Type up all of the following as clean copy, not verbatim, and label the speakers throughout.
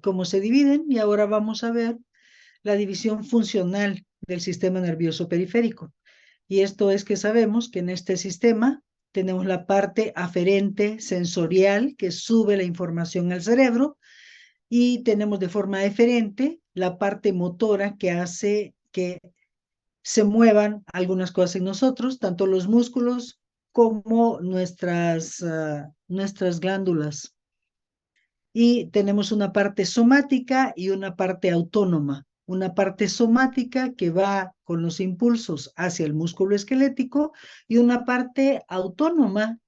Speaker 1: cómo se dividen y ahora vamos a ver la división funcional del sistema nervioso periférico. Y esto es que sabemos que en este sistema tenemos la parte aferente sensorial que sube la información al cerebro y tenemos de forma eferente la parte motora que hace que se muevan algunas cosas en nosotros, tanto los músculos como nuestras glándulas. Y tenemos una parte somática y una parte autónoma. Una parte somática que va con los impulsos hacia el músculo esquelético y una parte autónoma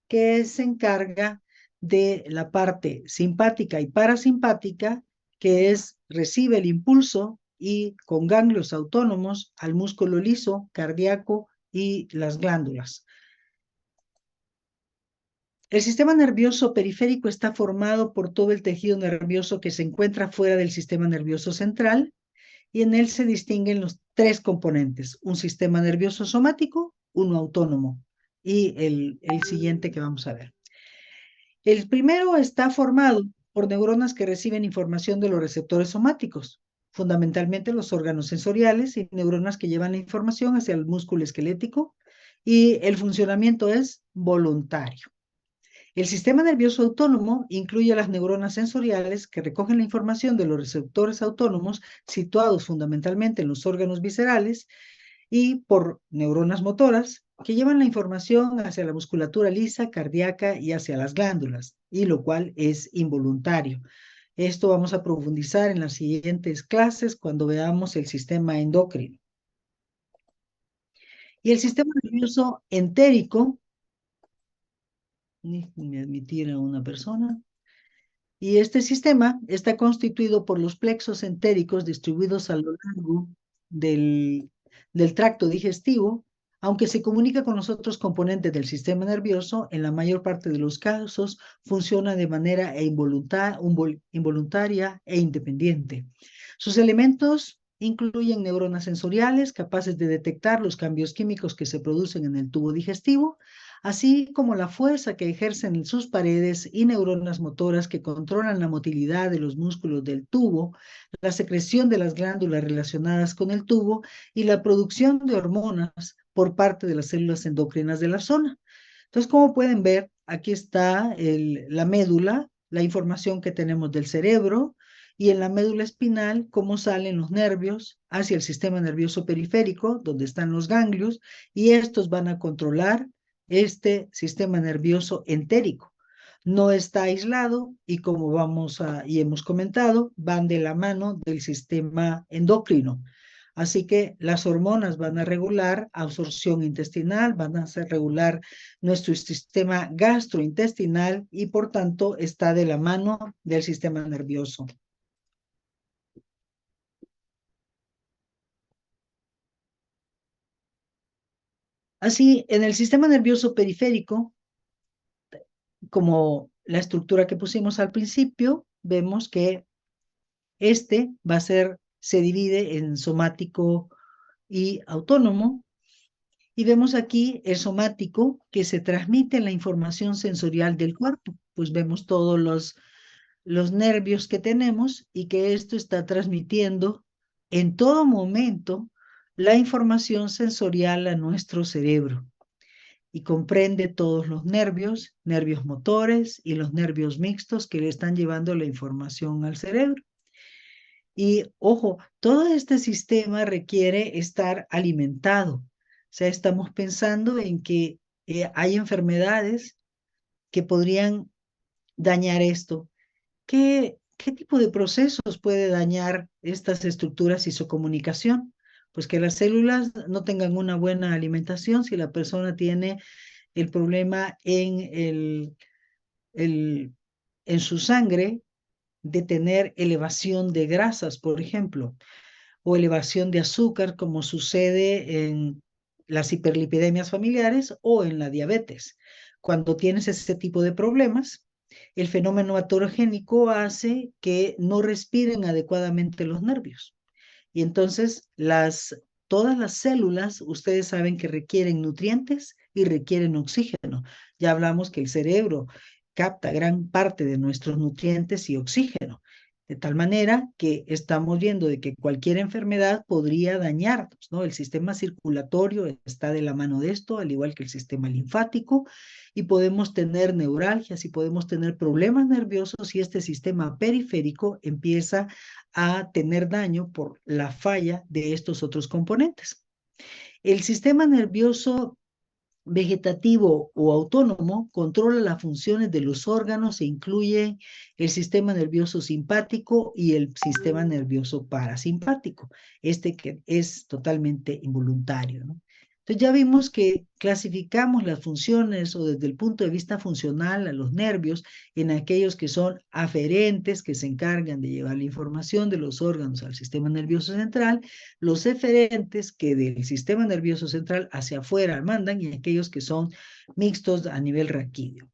Speaker 1: que se encarga de la parte simpática y parasimpática, que recibe el impulso y con ganglios autónomos al músculo liso, cardíaco y las glándulas. El sistema nervioso periférico está formado por todo el tejido nervioso que se encuentra fuera del sistema nervioso central y en él se distinguen los tres componentes, un sistema nervioso somático, uno autónomo y el siguiente que vamos a ver. El primero está formado por neuronas que reciben información de los receptores somáticos, fundamentalmente los órganos sensoriales y neuronas que llevan la información hacia el músculo esquelético y el funcionamiento es voluntario. El sistema nervioso autónomo incluye las neuronas sensoriales que recogen la información de los receptores autónomos situados fundamentalmente en los órganos viscerales y por neuronas motoras que llevan la información hacia la musculatura lisa, cardíaca y hacia las glándulas, y lo cual es involuntario. Esto vamos a profundizar en las siguientes clases cuando veamos el sistema endocrino. Y el sistema nervioso entérico, déjenme admitir a una persona. Y este sistema está constituido por los plexos entéricos distribuidos a lo largo del tracto digestivo, aunque se comunica con los otros componentes del sistema nervioso, en la mayor parte de los casos funciona de manera involuntaria e independiente. Sus elementos incluyen neuronas sensoriales capaces de detectar los cambios químicos que se producen en el tubo digestivo, así como la fuerza que ejercen en sus paredes y neuronas motoras que controlan la motilidad de los músculos del tubo, la secreción de las glándulas relacionadas con el tubo y la producción de hormonas por parte de las células endocrinas de la zona. Entonces, como pueden ver, aquí está la médula, la información que tenemos del cerebro, y en la médula espinal cómo salen los nervios hacia el sistema nervioso periférico, donde están los ganglios, y estos van a controlar este sistema nervioso entérico. No está aislado y como y hemos comentado, van de la mano del sistema endocrino. Así que las hormonas van a regular absorción intestinal, van a regular nuestro sistema gastrointestinal y por tanto está de la mano del sistema nervioso. Así, en el sistema nervioso periférico, como la estructura que pusimos al principio, vemos que se divide en somático y autónomo, y vemos aquí el somático que se transmite la información sensorial del cuerpo, pues vemos todos los nervios que tenemos y que esto está transmitiendo en todo momento la información sensorial a nuestro cerebro y comprende todos los nervios, nervios motores y los nervios mixtos que le están llevando la información al cerebro. Y ojo, todo este sistema requiere estar alimentado. O sea, estamos pensando en que hay enfermedades que podrían dañar esto. ¿Qué tipo de procesos puede dañar estas estructuras y su comunicación? Pues que las células no tengan una buena alimentación si la persona tiene el problema en su sangre de tener elevación de grasas, por ejemplo, o elevación de azúcar, como sucede en las hiperlipidemias familiares o en la diabetes. Cuando tienes ese tipo de problemas, el fenómeno aterogénico hace que no respiren adecuadamente los nervios. Y entonces todas las células, ustedes saben que requieren nutrientes y requieren oxígeno. Ya hablamos que el cerebro capta gran parte de nuestros nutrientes y oxígeno. De tal manera que estamos viendo de que cualquier enfermedad podría dañarnos, ¿no? El sistema circulatorio está de la mano de esto, al igual que el sistema linfático, y podemos tener neuralgias y podemos tener problemas nerviosos si este sistema periférico empieza a tener daño por la falla de estos otros componentes. El sistema nervioso vegetativo o autónomo controla las funciones de los órganos e incluye el sistema nervioso simpático y el sistema nervioso parasimpático, este que es totalmente involuntario, ¿no? Entonces ya vimos que clasificamos las funciones o desde el punto de vista funcional a los nervios en aquellos que son aferentes, que se encargan de llevar la información de los órganos al sistema nervioso central, los eferentes que del sistema nervioso central hacia afuera mandan y aquellos que son mixtos a nivel raquídeo.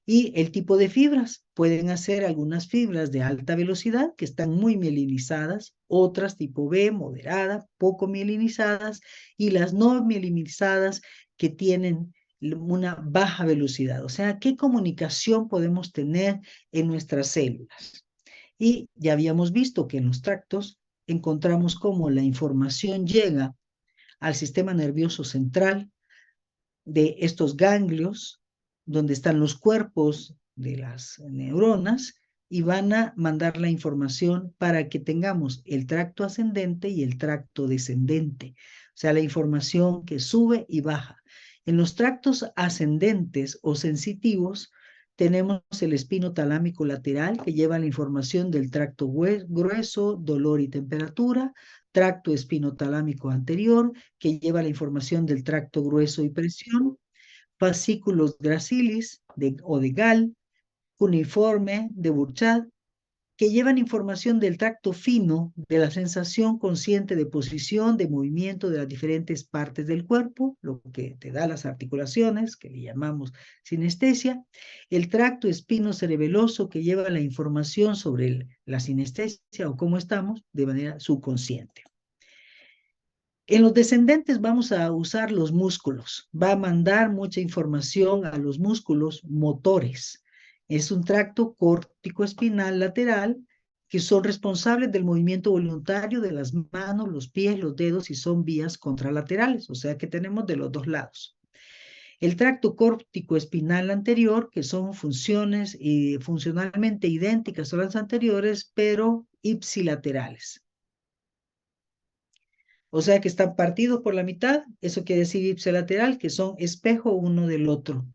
Speaker 1: Y el tipo de fibras, pueden hacer algunas fibras de alta velocidad que están muy mielinizadas, otras tipo B, moderada, poco mielinizadas, y las no mielinizadas que tienen una baja velocidad. O sea, ¿qué comunicación podemos tener en nuestras células? Y ya habíamos visto que en los tractos encontramos cómo la información llega al sistema nervioso central de estos ganglios, donde están los cuerpos de las neuronas, y van a mandar la información para que tengamos el tracto ascendente y el tracto descendente, o sea, la información que sube y baja. En los tractos ascendentes o sensitivos, tenemos el espino talámico lateral que lleva la información del tracto grueso, dolor y temperatura, tracto espinotalámico anterior que lleva la información del tracto grueso y presión, fascículos gracilis o de Gall, cuneiforme de Burchard, que llevan información del tracto fino, de la sensación consciente de posición, de movimiento de las diferentes partes del cuerpo, lo que te da las articulaciones, que le llamamos sinestesia, el tracto espinocerebeloso, que lleva la información sobre la sinestesia o cómo estamos de manera subconsciente. En los descendentes vamos a usar los músculos, va a mandar mucha información a los músculos motores. Es un tracto córtico-espinal lateral que son responsables del movimiento voluntario de las manos, los pies, los dedos y son vías contralaterales, o sea que tenemos de los dos lados. El tracto córtico-espinal anterior, que son funciones funcionalmente idénticas a las anteriores, pero ipsilaterales. O sea que están partidos por la mitad, eso quiere decir ipsilateral, que son espejo uno del otro.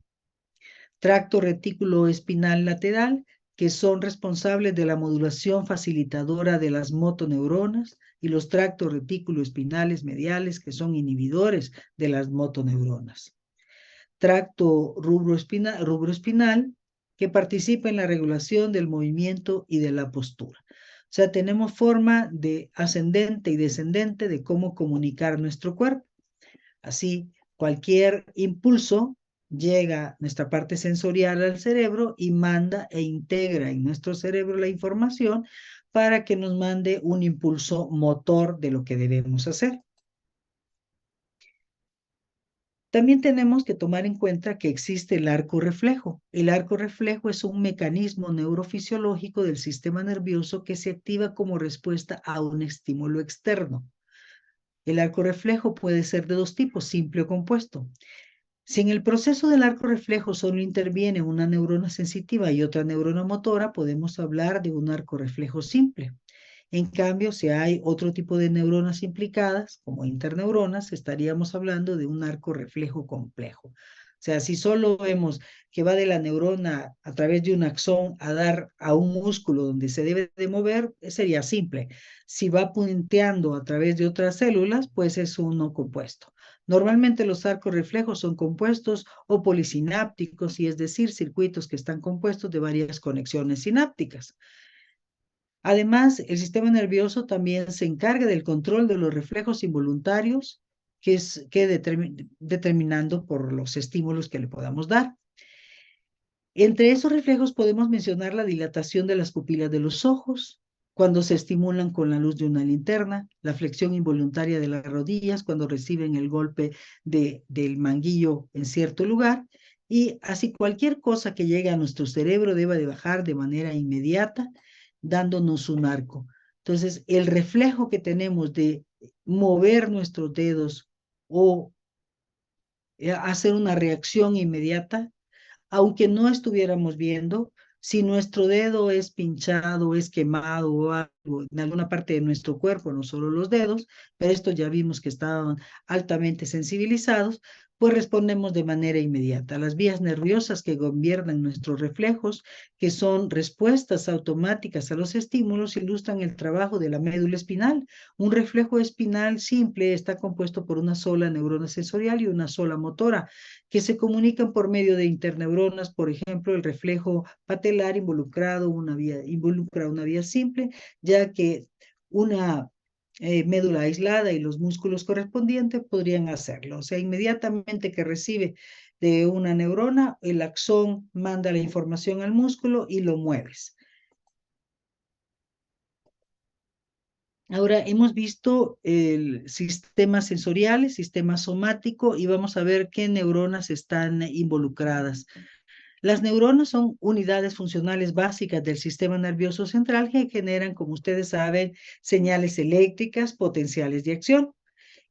Speaker 1: Tracto retículo espinal lateral, que son responsables de la modulación facilitadora de las motoneuronas, y los tractos retículo espinales mediales, que son inhibidores de las motoneuronas. Tracto rubroespinal, que participa en la regulación del movimiento y de la postura. O sea, tenemos forma de ascendente y descendente de cómo comunicar nuestro cuerpo. Así, cualquier impulso llega a nuestra parte sensorial al cerebro y manda e integra en nuestro cerebro la información para que nos mande un impulso motor de lo que debemos hacer. También tenemos que tomar en cuenta que existe el arco reflejo. El arco reflejo es un mecanismo neurofisiológico del sistema nervioso que se activa como respuesta a un estímulo externo. El arco reflejo puede ser de dos tipos, simple o compuesto. Si en el proceso del arco reflejo solo interviene una neurona sensitiva y otra neurona motora, podemos hablar de un arco reflejo simple. En cambio, si hay otro tipo de neuronas implicadas, como interneuronas, estaríamos hablando de un arco reflejo complejo. O sea, si solo vemos que va de la neurona a través de un axón a dar a un músculo donde se debe de mover, sería simple. Si va punteando a través de otras células, pues es uno compuesto. Normalmente los arcos reflejos son compuestos o polisinápticos, y es decir, circuitos que están compuestos de varias conexiones sinápticas. Además, el sistema nervioso también se encarga del control de los reflejos involuntarios, determinando por los estímulos que le podamos dar. Entre esos reflejos podemos mencionar la dilatación de las pupilas de los ojos, cuando se estimulan con la luz de una linterna, la flexión involuntaria de las rodillas cuando reciben el golpe del manguillo en cierto lugar, y así cualquier cosa que llegue a nuestro cerebro debe de bajar de manera inmediata, dándonos un arco. Entonces, el reflejo que tenemos de mover nuestros dedos o hacer una reacción inmediata, aunque no estuviéramos viendo, si nuestro dedo es pinchado, es quemado o algo en alguna parte de nuestro cuerpo, no solo los dedos, pero estos ya vimos que estaban altamente sensibilizados, pues respondemos de manera inmediata. Las vías nerviosas que gobiernan nuestros reflejos, que son respuestas automáticas a los estímulos, ilustran el trabajo de la médula espinal. Un reflejo espinal simple está compuesto por una sola neurona sensorial y una sola motora, que se comunican por medio de interneuronas. Por ejemplo, el reflejo patelar involucra una vía simple, ya que una médula aislada y los músculos correspondientes podrían hacerlo. O sea, inmediatamente que recibe de una neurona, el axón manda la información al músculo y lo mueves. Ahora hemos visto el sistema sensorial, el sistema somático, y vamos a ver qué neuronas están involucradas. Las neuronas son unidades funcionales básicas del sistema nervioso central que generan, como ustedes saben, señales eléctricas, potenciales de acción.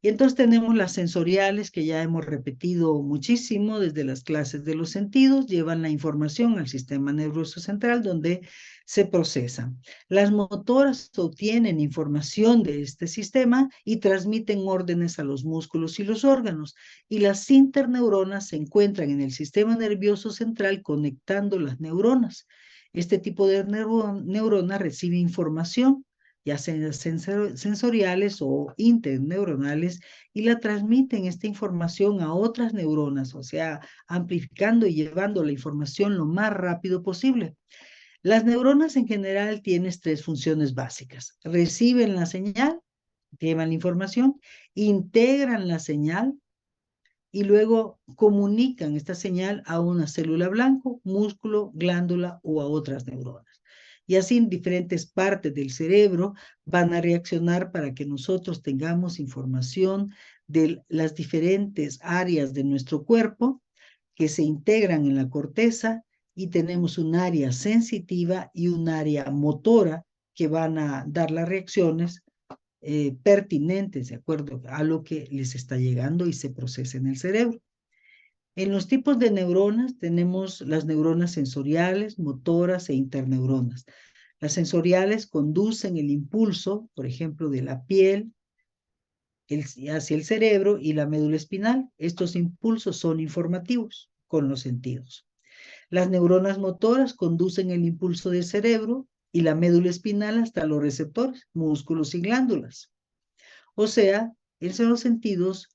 Speaker 1: Y entonces tenemos las sensoriales, que ya hemos repetido muchísimo desde las clases de los sentidos, llevan la información al sistema nervioso central donde se procesan. Las motoras obtienen información de este sistema y transmiten órdenes a los músculos y los órganos. Y las interneuronas se encuentran en el sistema nervioso central conectando las neuronas. Este tipo de neurona recibe información, ya sean sensoriales o interneuronales, y la transmiten esta información a otras neuronas, o sea, amplificando y llevando la información lo más rápido posible. Las neuronas en general tienen tres funciones básicas. Reciben la señal, llevan la información, integran la señal y luego comunican esta señal a una célula blanco, músculo, glándula o a otras neuronas. Y así en diferentes partes del cerebro van a reaccionar para que nosotros tengamos información de las diferentes áreas de nuestro cuerpo que se integran en la corteza, y tenemos un área sensitiva y un área motora que van a dar las reacciones pertinentes de acuerdo a lo que les está llegando y se procesa en el cerebro. En los tipos de neuronas tenemos las neuronas sensoriales, motoras e interneuronas. Las sensoriales conducen el impulso, por ejemplo, de la piel hacia el cerebro y la médula espinal. Estos impulsos son informativos con los sentidos. Las neuronas motoras conducen el impulso del cerebro y la médula espinal hasta los receptores, músculos y glándulas. O sea, en los sentidos,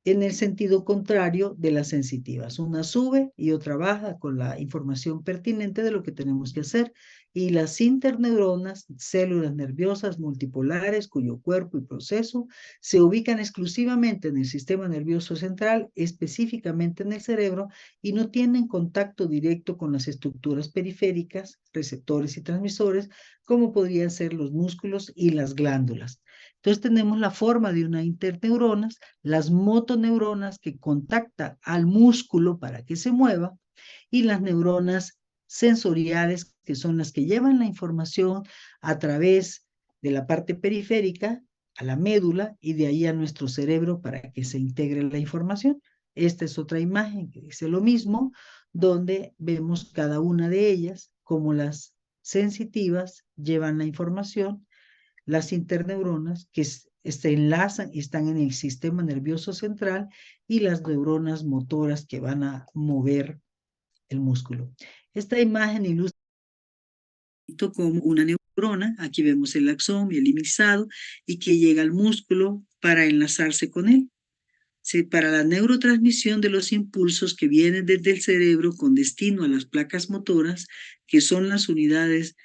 Speaker 1: en el sentido contrario de las sensitivas. Una sube y otra baja con la información pertinente de lo que tenemos que hacer. Y las interneuronas, células nerviosas multipolares cuyo cuerpo y proceso se ubican exclusivamente en el sistema nervioso central, específicamente en el cerebro, y no tienen contacto directo con las estructuras periféricas, receptores y transmisores, como podrían ser los músculos y las glándulas. Entonces tenemos la forma de una interneuronas, las motoneuronas que contactan al músculo para que se mueva, y las neuronas sensoriales, que son las que llevan la información a través de la parte periférica a la médula y de ahí a nuestro cerebro para que se integre la información. Esta es otra imagen que dice lo mismo, donde vemos cada una de ellas, como las sensitivas llevan la información, las interneuronas que se enlazan y están en el sistema nervioso central, y las neuronas motoras que van a mover el músculo. Esta imagen ilustra como una neurona, aquí vemos el axón mielinizado y que llega al músculo para enlazarse con él. Para la neurotransmisión de los impulsos que vienen desde el cerebro con destino a las placas motoras, que son las uniones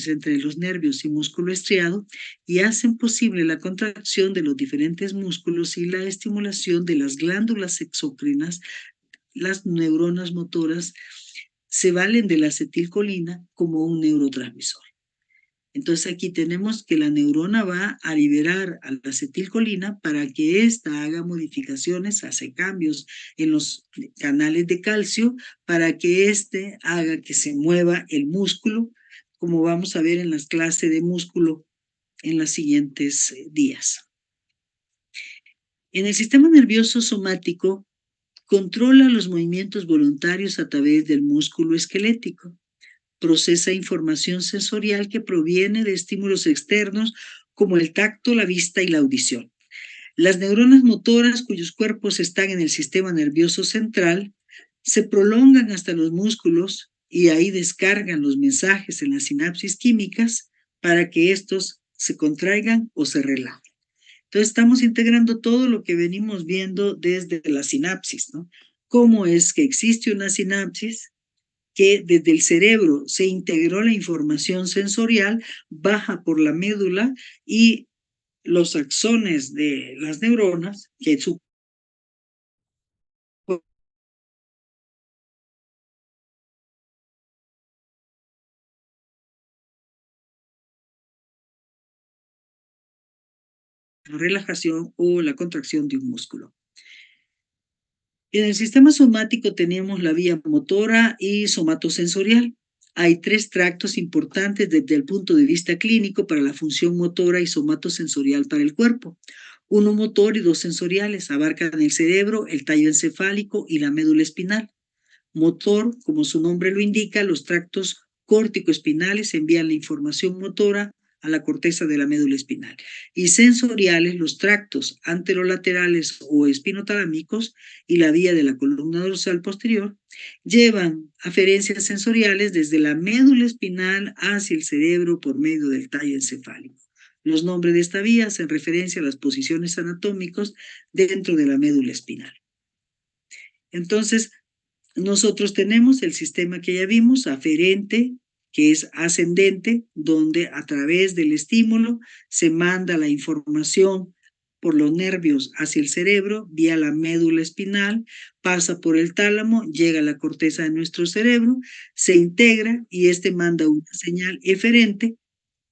Speaker 1: entre los nervios y músculo estriado, y hacen posible la contracción de los diferentes músculos y la estimulación de las glándulas exócrinas. Las neuronas motoras se valen de la acetilcolina como un neurotransmisor. Entonces aquí tenemos que la neurona va a liberar a la acetilcolina para que ésta haga modificaciones, hace cambios en los canales de calcio para que éste haga que se mueva el músculo como vamos a ver en las clases de músculo en los siguientes días. En el sistema nervioso somático, controla los movimientos voluntarios a través del músculo esquelético. Procesa información sensorial que proviene de estímulos externos como el tacto, la vista y la audición. Las neuronas motoras, cuyos cuerpos están en el sistema nervioso central, se prolongan hasta los músculos y ahí descargan los mensajes en las sinapsis químicas para que estos se contraigan o se relajen. Entonces estamos integrando todo lo que venimos viendo desde la sinapsis, ¿no? Cómo es que existe una sinapsis que desde el cerebro se integró la información sensorial, baja por la médula y los axones de las neuronas, que su relajación o la contracción de un músculo. En el sistema somático tenemos la vía motora y somatosensorial. Hay 3 tractos importantes desde el punto de vista clínico para la función motora y somatosensorial para el cuerpo. Uno motor y 2 sensoriales, abarcan el cerebro, el tallo encefálico y la médula espinal. Motor, como su nombre lo indica, los tractos córtico-espinales envían la información motora a la corteza de la médula espinal. Y sensoriales, los tractos anterolaterales o espinotalámicos y la vía de la columna dorsal posterior, llevan aferencias sensoriales desde la médula espinal hacia el cerebro por medio del tallo encefálico. Los nombres de esta vía hacen referencia a las posiciones anatómicas dentro de la médula espinal. Entonces, nosotros tenemos el sistema que ya vimos, aferente, que es ascendente, donde a través del estímulo se manda la información por los nervios hacia el cerebro, vía la médula espinal, pasa por el tálamo, llega a la corteza de nuestro cerebro, se integra y este manda una señal eferente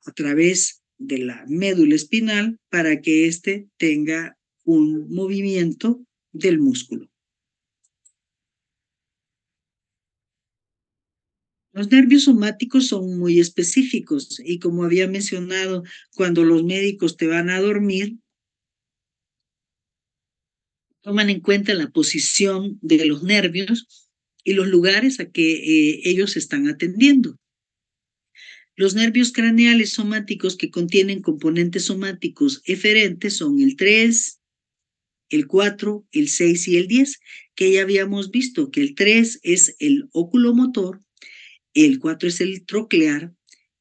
Speaker 1: a través de la médula espinal para que éste tenga un movimiento del músculo. Los nervios somáticos son muy específicos y como había mencionado, cuando los médicos te van a dormir, toman en cuenta la posición de los nervios y los lugares a que ellos están atendiendo. Los nervios craneales somáticos que contienen componentes somáticos eferentes son el 3, el 4, el 6 y el 10, que ya habíamos visto que el 3 es el oculomotor, el 4 es el troclear,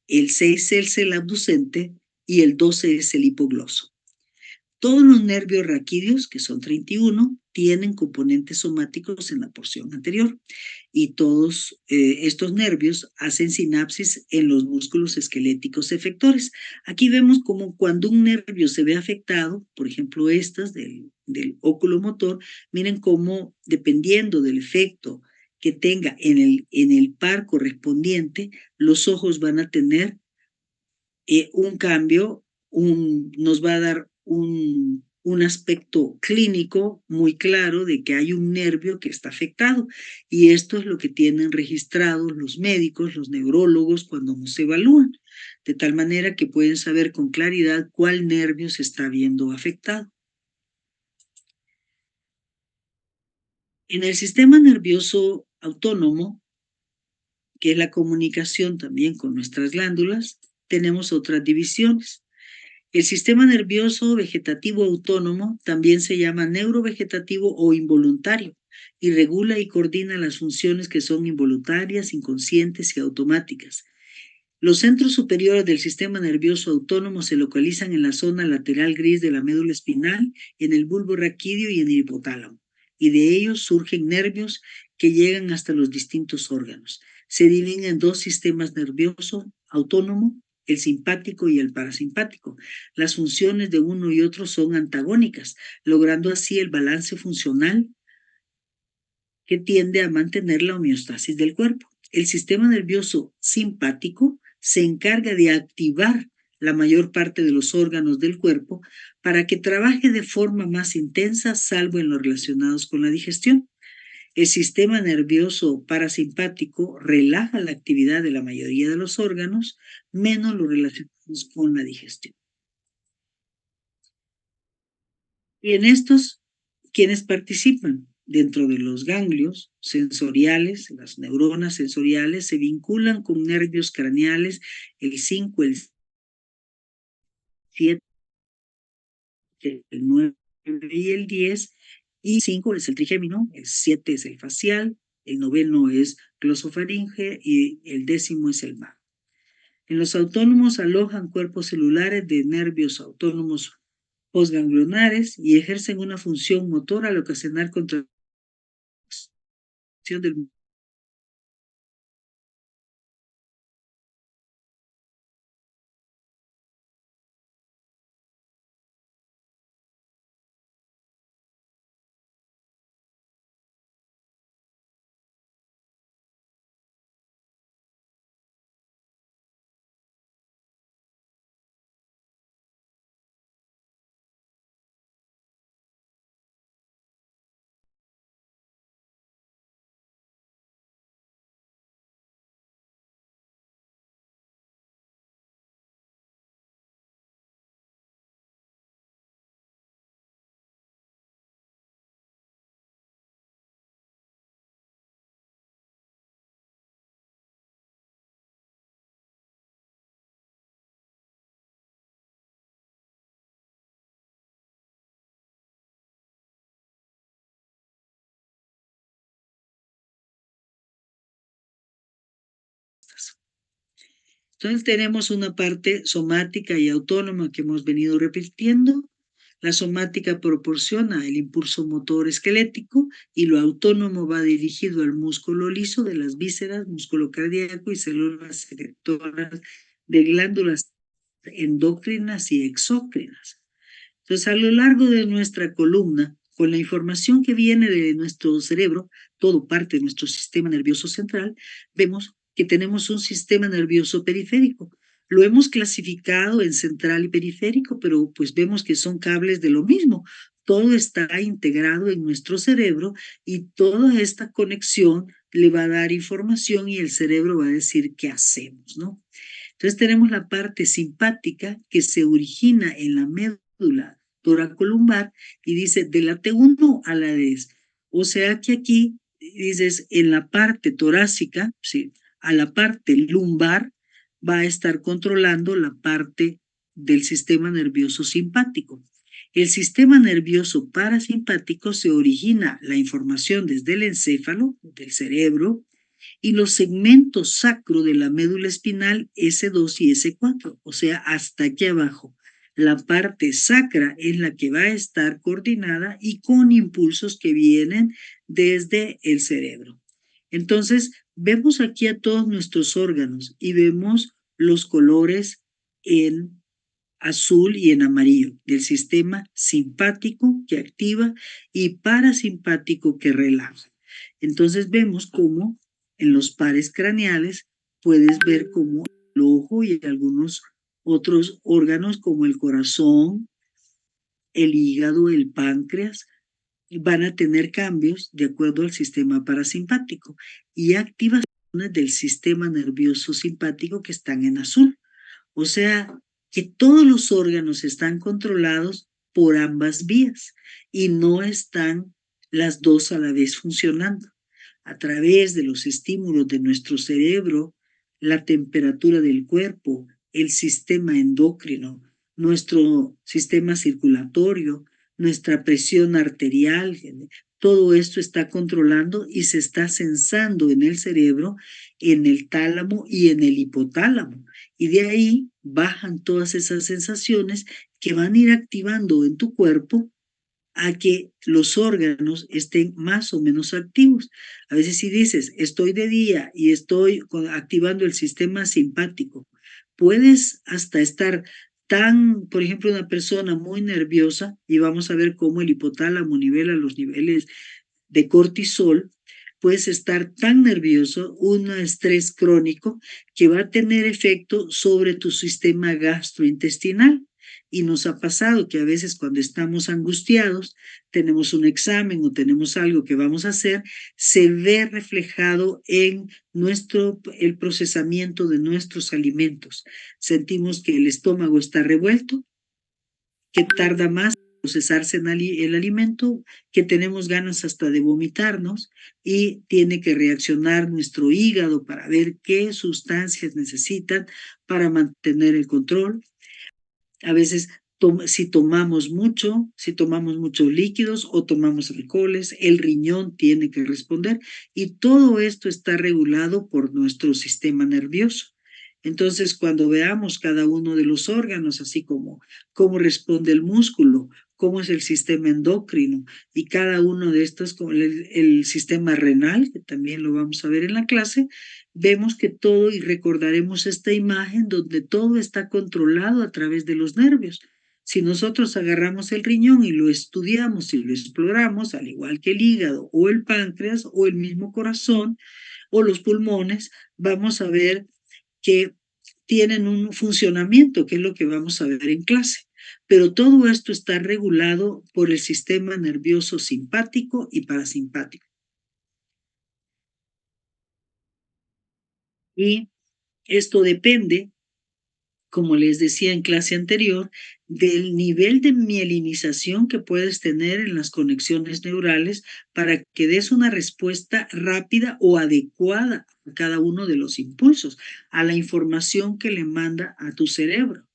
Speaker 1: el 6 es el abducente y el 12 es el hipogloso. Todos los nervios raquídeos, que son 31, tienen componentes somáticos en la porción anterior y todos estos nervios hacen sinapsis en los músculos esqueléticos efectores. Aquí vemos como cuando un nervio se ve afectado, por ejemplo estas del oculomotor, miren cómo dependiendo del efecto que tenga en el par correspondiente, los ojos van a tener un cambio, nos va a dar un aspecto clínico muy claro de que hay un nervio que está afectado. Y esto es lo que tienen registrados los médicos, los neurólogos cuando nos evalúan, de tal manera que pueden saber con claridad cuál nervio se está viendo afectado. En el sistema nervioso autónomo, que es la comunicación también con nuestras glándulas, tenemos otras divisiones. El sistema nervioso vegetativo autónomo también se llama neurovegetativo o involuntario y regula y coordina las funciones que son involuntarias, inconscientes y automáticas. Los centros superiores del sistema nervioso autónomo se localizan en la zona lateral gris de la médula espinal, en el bulbo raquídeo y en el hipotálamo, y de ellos surgen nervios que llegan hasta los distintos órganos. Se dividen en 2 sistemas nerviosos autónomos, el simpático y el parasimpático. Las funciones de uno y otro son antagónicas, logrando así el balance funcional que tiende a mantener la homeostasis del cuerpo. El sistema nervioso simpático se encarga de activar la mayor parte de los órganos del cuerpo para que trabaje de forma más intensa, salvo en los relacionados con la digestión.
Speaker 2: El sistema nervioso parasimpático relaja la actividad de la mayoría de los órganos, menos los relacionados con la digestión. Y en estos, ¿quiénes participan? Dentro de los ganglios sensoriales, las neuronas sensoriales se vinculan con nervios craneales, el 5, el 7, el 9 y el 10, y 5 es el trigémino, el 7 es el facial, el noveno es glosofaringe y el 10º es el vago. En los autónomos alojan cuerpos celulares de nervios autónomos postganglionares y ejercen una función motora al ocasionar contracción del Entonces tenemos una parte somática y autónoma que hemos venido repitiendo. La somática proporciona el impulso motor esquelético y lo autónomo va dirigido al músculo liso de las vísceras, músculo cardíaco y células secretoras de glándulas endócrinas y exócrinas. Entonces, a lo largo de nuestra columna, con la información que viene de nuestro cerebro, todo parte de nuestro sistema nervioso central, vemos que tenemos un sistema nervioso periférico. Lo hemos clasificado en central y periférico, pero pues vemos que son cables de lo mismo. Todo está integrado en nuestro cerebro y toda esta conexión le va a dar información y el cerebro va a decir qué hacemos, ¿no? Entonces tenemos la parte simpática que se origina en la médula toracolumbar y dice de la T1 a la D. O sea que aquí dices en la parte torácica, sí, a la parte lumbar va a estar controlando la parte del sistema nervioso simpático. El sistema nervioso parasimpático se origina la información desde el encéfalo, del cerebro, y los segmentos sacro de la médula espinal S2 y S4, o sea, hasta aquí abajo. La parte sacra es la que va a estar coordinada y con impulsos que vienen desde el cerebro. Entonces, vemos aquí a todos nuestros órganos y vemos los colores en azul y en amarillo del sistema simpático que activa y parasimpático que relaja. Entonces vemos cómo en los pares craneales puedes ver cómo el ojo y algunos otros órganos como el corazón, el hígado, el páncreas, van a tener cambios de acuerdo al sistema parasimpático y activaciones del sistema nervioso simpático que están en azul. O sea, que todos los órganos están controlados por ambas vías y no están las dos a la vez funcionando. A través de los estímulos de nuestro cerebro, la temperatura del cuerpo, el sistema endocrino, nuestro sistema circulatorio, nuestra presión arterial, todo esto está controlando y se está sensando en el cerebro, en el tálamo y en el hipotálamo. Y de ahí bajan todas esas sensaciones que van a ir activando en tu cuerpo a que los órganos estén más o menos activos. A veces si dices, estoy de día y estoy activando el sistema simpático, puedes hasta estar tan, por ejemplo, una persona muy nerviosa, y vamos a ver cómo el hipotálamo nivela los niveles de cortisol, puedes estar tan nervioso, un estrés crónico, que va a tener efecto sobre tu sistema gastrointestinal Y nos ha pasado que a veces cuando estamos angustiados, tenemos un examen o tenemos algo que vamos a hacer, se ve reflejado en el procesamiento de nuestros alimentos. Sentimos que el estómago está revuelto, que tarda más en procesarse el alimento, que tenemos ganas hasta de vomitarnos y tiene que reaccionar nuestro hígado para ver qué sustancias necesitan para mantener el control. A veces si tomamos muchos líquidos o tomamos alcoholes, el riñón tiene que responder y todo esto está regulado por nuestro sistema nervioso. Entonces, cuando veamos cada uno de los órganos, así como cómo responde el músculo, cómo es el sistema endocrino y cada uno de estos, como el sistema renal, que también lo vamos a ver en la clase, vemos que todo y recordaremos esta imagen donde todo está controlado a través de los nervios. Si nosotros agarramos el riñón y lo estudiamos y lo exploramos, al igual que el hígado o el páncreas o el mismo corazón o los pulmones, vamos a ver que tienen un funcionamiento, que es lo que vamos a ver en clase. Pero todo esto está regulado por el sistema nervioso simpático y parasimpático. Y esto depende, como les decía en clase anterior, del nivel de mielinización que puedes tener en las conexiones neurales para que des una respuesta rápida o adecuada a cada uno de los impulsos, a la información que le manda a tu cerebro.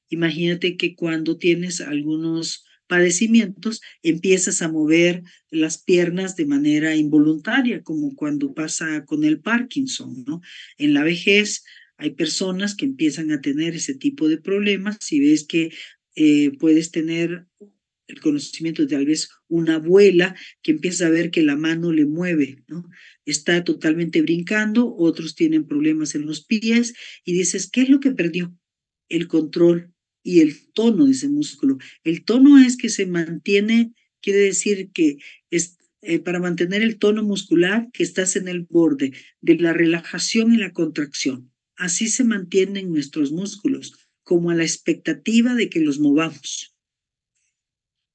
Speaker 2: Imagínate que cuando tienes algunos padecimientos, empiezas a mover las piernas de manera involuntaria, como cuando pasa con el Parkinson, ¿no? En la vejez hay personas que empiezan a tener ese tipo de problemas. Si ves que puedes tener el conocimiento de tal vez una abuela que empieza a ver que la mano le mueve, ¿no? Está totalmente brincando, otros tienen problemas en los pies y dices, ¿qué es lo que perdió? El control y el tono de ese músculo. El tono es que se mantiene, quiere decir que es para mantener el tono muscular que estás en el borde de la relajación y la contracción. Así se mantienen nuestros músculos, como a la expectativa de que los movamos.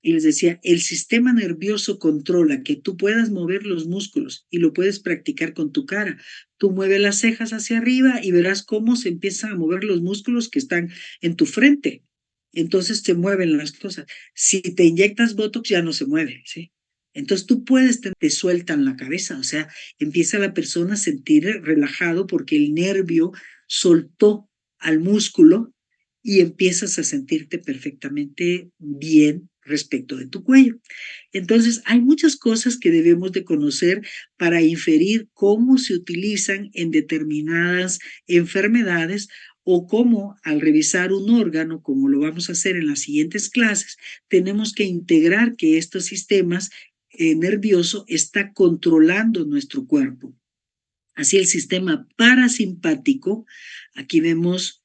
Speaker 2: Y les decía, el sistema nervioso controla que tú puedas mover los músculos y lo puedes practicar con tu cara. Tú mueves las cejas hacia arriba y verás cómo se empiezan a mover los músculos que están en tu frente. Entonces te mueven las cosas. Si te inyectas Botox ya no se mueve, ¿sí? Entonces tú te sueltan la cabeza, o sea, empieza la persona a sentir relajado porque el nervio soltó al músculo y empiezas a sentirte perfectamente bien respecto de tu cuello. Entonces, hay muchas cosas que debemos de conocer para inferir cómo se utilizan en determinadas enfermedades o cómo al revisar un órgano, como lo vamos a hacer en las siguientes clases, tenemos que integrar que estos sistemas nervioso está controlando nuestro cuerpo. Así el sistema parasimpático, aquí vemos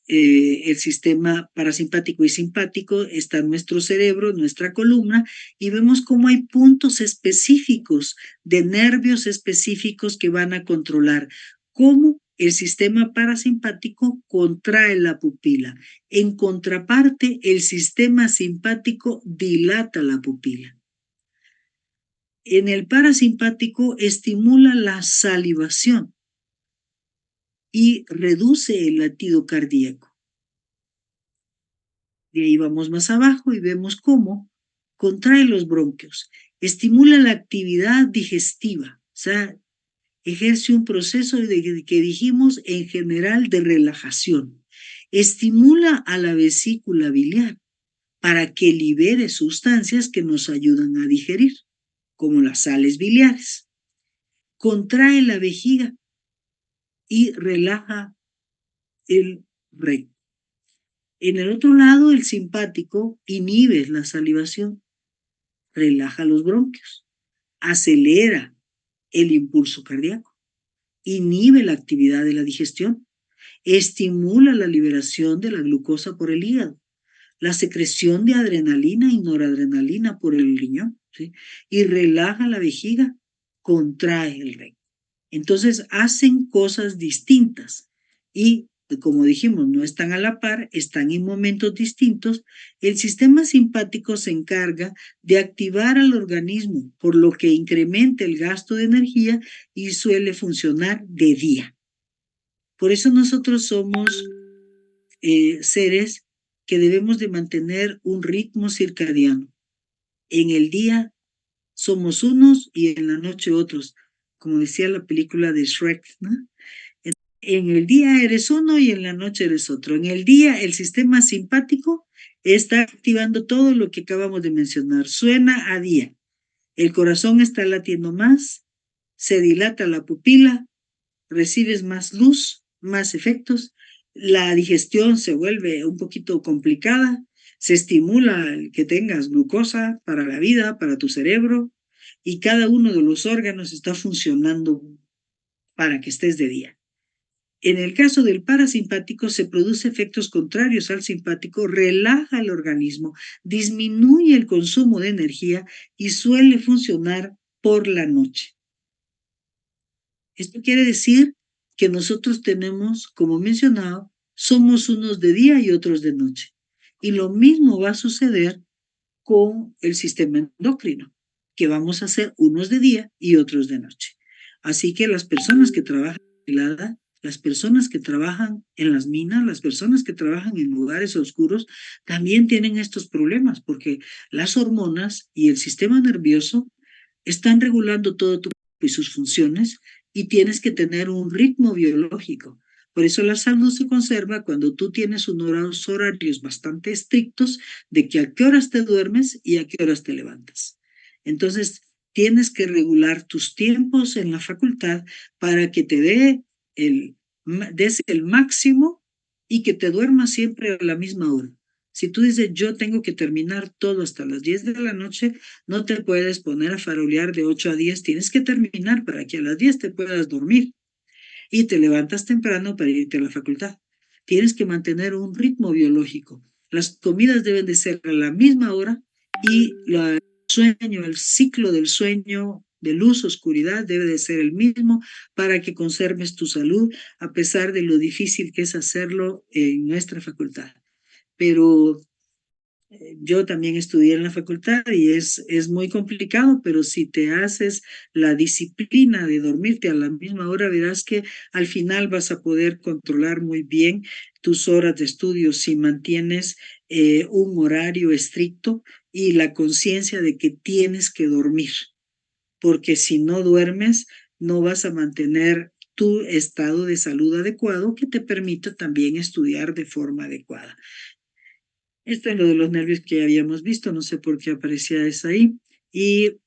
Speaker 2: el sistema parasimpático y simpático, está en nuestro cerebro, en nuestra columna, y vemos cómo hay puntos específicos de nervios específicos que van a controlar cómo el sistema parasimpático contrae la pupila. En contraparte, el sistema simpático dilata la pupila. En el parasimpático estimula la salivación y reduce el latido cardíaco. De ahí vamos más abajo y vemos cómo contrae los bronquios, estimula la actividad digestiva, o sea, ejerce un proceso que dijimos en general de relajación, estimula a la vesícula biliar para que libere sustancias que nos ayudan a digerir, como las sales biliares, contrae la vejiga y relaja el recto. En el otro lado, el simpático inhibe la salivación, relaja los bronquios, acelera el impulso cardíaco, inhibe la actividad de la digestión, estimula la liberación de la glucosa por el hígado, la secreción de adrenalina y noradrenalina por el riñón, ¿sí? Y relaja la vejiga, contrae el recto. Entonces hacen cosas distintas y como dijimos, no están a la par, están en momentos distintos, el sistema simpático se encarga de activar al organismo, por lo que incrementa el gasto de energía y suele funcionar de día. Por eso nosotros somos seres que debemos de mantener un ritmo circadiano. En el día somos unos y en la noche otros, como decía la película de Shrek, ¿no? En el día eres uno y en la noche eres otro. En el día el sistema simpático está activando todo lo que acabamos de mencionar. Suena a día. El corazón está latiendo más, se dilata la pupila, recibes más luz, más efectos, la digestión se vuelve un poquito complicada, se estimula el que tengas glucosa para la vida, para tu cerebro, y cada uno de los órganos está funcionando para que estés de día. En el caso del parasimpático se produce efectos contrarios al simpático, relaja el organismo, disminuye el consumo de energía y suele funcionar por la noche. Esto quiere decir que nosotros tenemos, como mencionado, somos unos de día y otros de noche. Y lo mismo va a suceder con el sistema endocrino, que vamos a ser unos de día y otros de noche. Así que las personas que trabajan aislada, las personas que trabajan en las minas, las personas que trabajan en lugares oscuros, también tienen estos problemas, porque las hormonas y el sistema nervioso están regulando todo tu cuerpo y sus funciones y tienes que tener un ritmo biológico. Por eso la salud se conserva cuando tú tienes unos horarios bastante estrictos de que a qué horas te duermes y a qué horas te levantas. Entonces, tienes que regular tus tiempos en la facultad para que te des el máximo y que te duermas siempre a la misma hora. Si tú dices, yo tengo que terminar todo hasta las 10 de la noche, no te puedes poner a farolear de 8 a 10, tienes que terminar para que a las 10 te puedas dormir y te levantas temprano para irte a la facultad. Tienes que mantener un ritmo biológico. Las comidas deben de ser a la misma hora y el sueño, el ciclo del sueño de luz, oscuridad, debe de ser el mismo para que conserves tu salud, a pesar de lo difícil que es hacerlo en nuestra facultad. Pero yo también estudié en la facultad y es muy complicado, pero si te haces la disciplina de dormirte a la misma hora, verás que al final vas a poder controlar muy bien tus horas de estudio si mantienes un horario estricto y la conciencia de que tienes que dormir, porque si no duermes, no vas a mantener tu estado de salud adecuado que te permita también estudiar de forma adecuada. Esto es lo de los nervios que ya habíamos visto, no sé por qué aparecía eso ahí. Y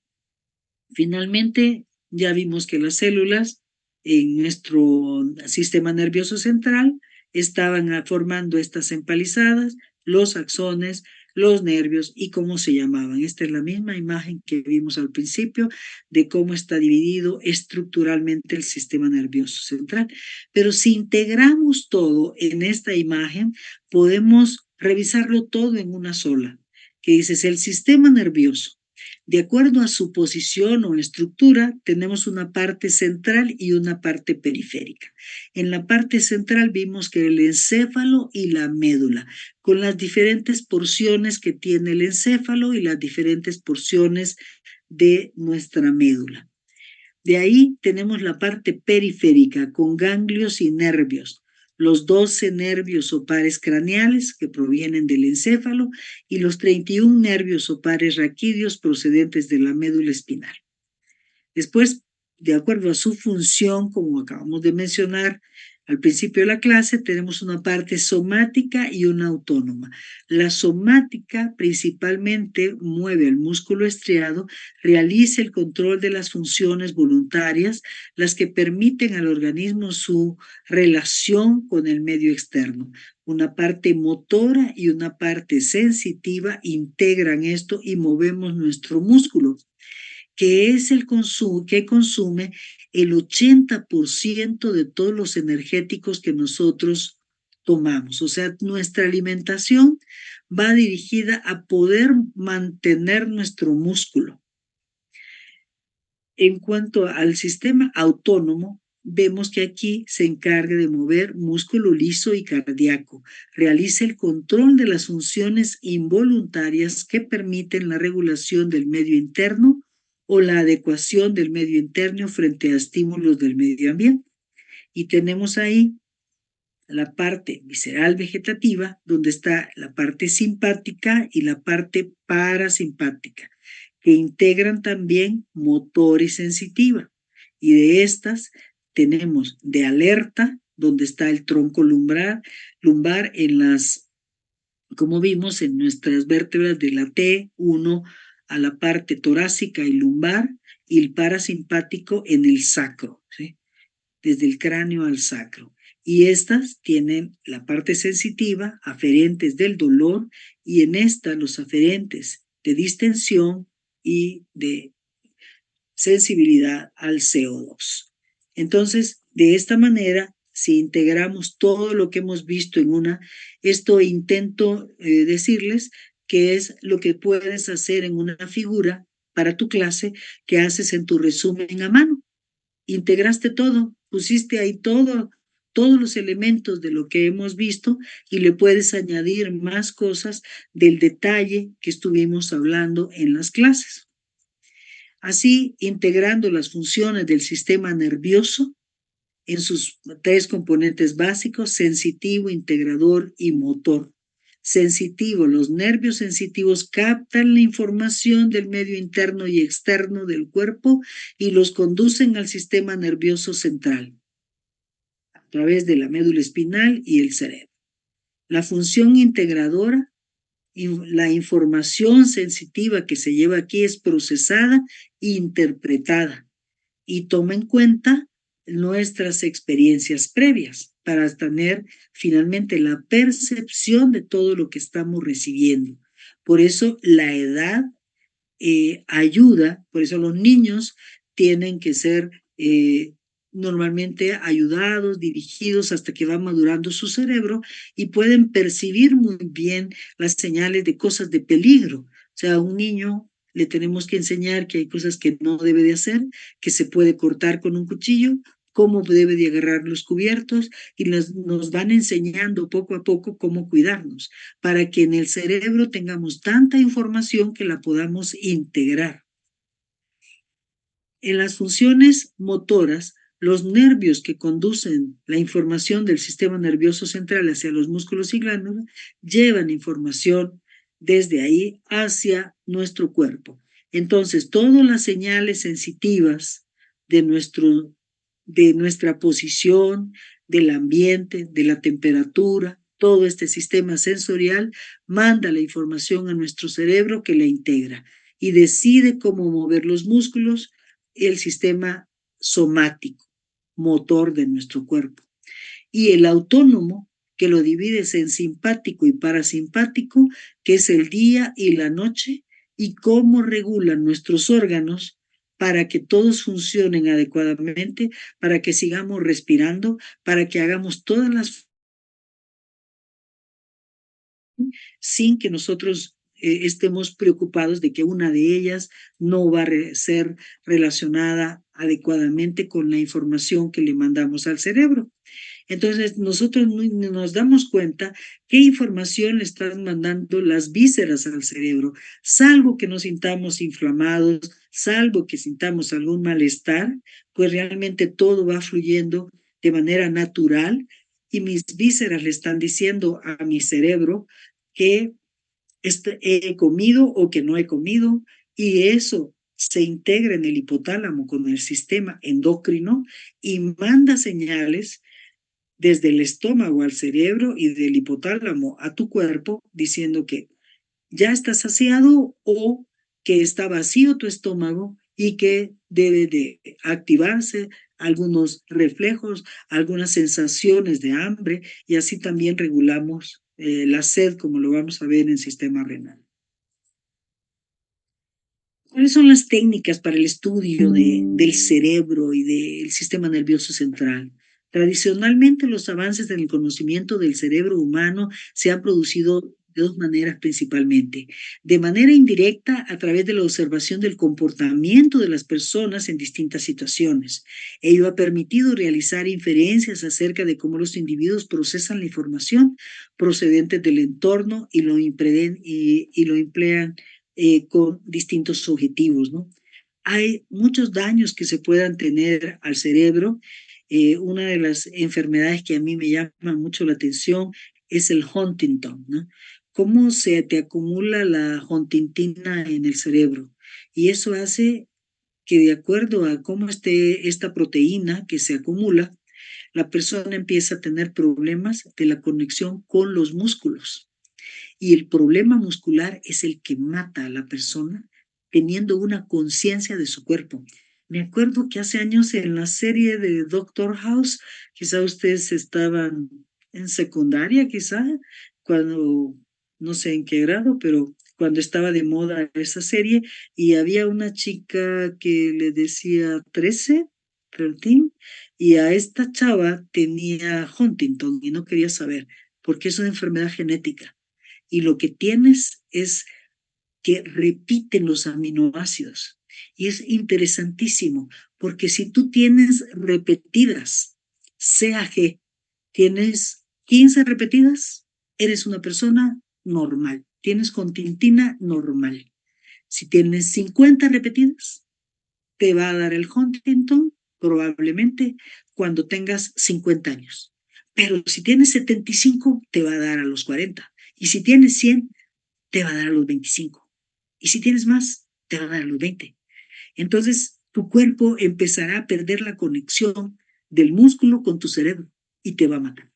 Speaker 2: finalmente ya vimos que las células en nuestro sistema nervioso central estaban formando estas empalizadas, los axones, los nervios y cómo se llamaban. Esta es la misma imagen que vimos al principio de cómo está dividido estructuralmente el sistema nervioso central. Pero si integramos todo en esta imagen, podemos revisarlo todo en una sola, que dices el sistema nervioso. De acuerdo a su posición o estructura, tenemos una parte central y una parte periférica. En la parte central vimos que el encéfalo y la médula, con las diferentes porciones que tiene el encéfalo y las diferentes porciones de nuestra médula. De ahí tenemos la parte periférica con ganglios y nervios, los 12 nervios o pares craneales que provienen del encéfalo y los 31 nervios o pares raquídeos procedentes de la médula espinal. Después, de acuerdo a su función, como acabamos de mencionar al principio de la clase, tenemos una parte somática y una autónoma. La somática principalmente mueve el músculo estriado, realiza el control de las funciones voluntarias, las que permiten al organismo su relación con el medio externo. Una parte motora y una parte sensitiva integran esto y movemos nuestro músculo, que es el consumo, que consume el 80% de todos los energéticos que nosotros tomamos. O sea, nuestra alimentación va dirigida a poder mantener nuestro músculo. En cuanto al sistema autónomo, vemos que aquí se encarga de mover músculo liso y cardíaco, realiza el control de las funciones involuntarias que permiten la regulación del medio interno o la adecuación del medio interno frente a estímulos del medio ambiente. Y tenemos ahí la parte visceral vegetativa, donde está la parte simpática y la parte parasimpática, que integran también motor y sensitiva. Y de estas tenemos de alerta, donde está el tronco lumbar en las, como vimos, en nuestras vértebras de la T1 a la parte torácica y lumbar, y el parasimpático en el sacro, ¿sí? Desde el cráneo al sacro. Y estas tienen la parte sensitiva, aferentes del dolor, y en esta los aferentes de distensión y de sensibilidad al CO2. Entonces, de esta manera, si integramos todo lo que hemos visto en esto intento decirles que es lo que puedes hacer en una figura para tu clase que haces en tu resumen a mano. Integraste todo, pusiste ahí todos los elementos de lo que hemos visto y le puedes añadir más cosas del detalle que estuvimos hablando en las clases. Así, integrando las funciones del sistema nervioso en sus tres componentes básicos, sensitivo, integrador y motor. Sensitivo, los nervios sensitivos captan la información del medio interno y externo del cuerpo y los conducen al sistema nervioso central a través de la médula espinal y el cerebro. La función integradora, la información sensitiva que se lleva aquí es procesada e interpretada y toma en cuenta nuestras experiencias previas para tener finalmente la percepción de todo lo que estamos recibiendo. Por eso la edad ayuda, por eso los niños tienen que ser normalmente ayudados, dirigidos hasta que va madurando su cerebro y pueden percibir muy bien las señales de cosas de peligro. O sea, a un niño le tenemos que enseñar que hay cosas que no debe de hacer, que se puede cortar con un cuchillo, cómo debe de agarrar los cubiertos y nos van enseñando poco a poco cómo cuidarnos para que en el cerebro tengamos tanta información que la podamos integrar. En las funciones motoras, los nervios que conducen la información del sistema nervioso central hacia los músculos y glándulas llevan información desde ahí hacia nuestro cuerpo. Entonces, todas las señales sensitivas de nuestra posición, del ambiente, de la temperatura, todo este sistema sensorial manda la información a nuestro cerebro que la integra y decide cómo mover los músculos, el sistema somático, motor de nuestro cuerpo. Y el autónomo, que lo divides en simpático y parasimpático, que es el día y la noche, y cómo regulan nuestros órganos para que todos funcionen adecuadamente, para que sigamos respirando, para que hagamos todas las sin que nosotros estemos preocupados de que una de ellas no va a ser relacionada adecuadamente con la información que le mandamos al cerebro. Entonces, nosotros nos damos cuenta qué información le están mandando las vísceras al cerebro, salvo que nos sintamos inflamados, salvo que sintamos algún malestar, pues realmente todo va fluyendo de manera natural y mis vísceras le están diciendo a mi cerebro que he comido o que no he comido, y eso se integra en el hipotálamo con el sistema endocrino y manda señales desde el estómago al cerebro y del hipotálamo a tu cuerpo diciendo que ya estás saciado o que está vacío tu estómago y que debe de activarse algunos reflejos, algunas sensaciones de hambre y así también regulamos la sed como lo vamos a ver en el sistema renal. ¿Cuáles son las técnicas para el estudio del cerebro y del sistema nervioso central? Tradicionalmente, los avances en el conocimiento del cerebro humano se han producido de dos maneras principalmente. De manera indirecta, a través de la observación del comportamiento de las personas en distintas situaciones. Ello ha permitido realizar inferencias acerca de cómo los individuos procesan la información procedente del entorno y lo emplean con distintos objetivos, ¿no? Hay muchos daños que se puedan tener al cerebro. Una de las enfermedades que a mí me llama mucho la atención es el Huntington, ¿no? Cómo se te acumula la huntingtina en el cerebro. Y eso hace que de acuerdo a cómo esté esta proteína que se acumula, la persona empieza a tener problemas de la conexión con los músculos. Y el problema muscular es el que mata a la persona teniendo una conciencia de su cuerpo. Me acuerdo que hace años en la serie de Doctor House, quizá ustedes estaban en secundaria, quizá, cuando, no sé en qué grado, pero cuando estaba de moda esa serie, y había una chica que le decía 13, y a esta chava tenía Huntington y no quería saber, porque es una enfermedad genética y lo que tienes es que repiten los aminoácidos. Y es interesantísimo, porque si tú tienes repetidas CAG, tienes 15 repetidas, eres una persona normal, tienes contintina normal. Si tienes 50 repetidas, te va a dar el Huntington probablemente cuando tengas 50 años. Pero si tienes 75, te va a dar a los 40. Y si tienes 100, te va a dar a los 25. Y si tienes más, te va a dar a los 20. Entonces, tu cuerpo empezará a perder la conexión del músculo con tu cerebro y te va a matar.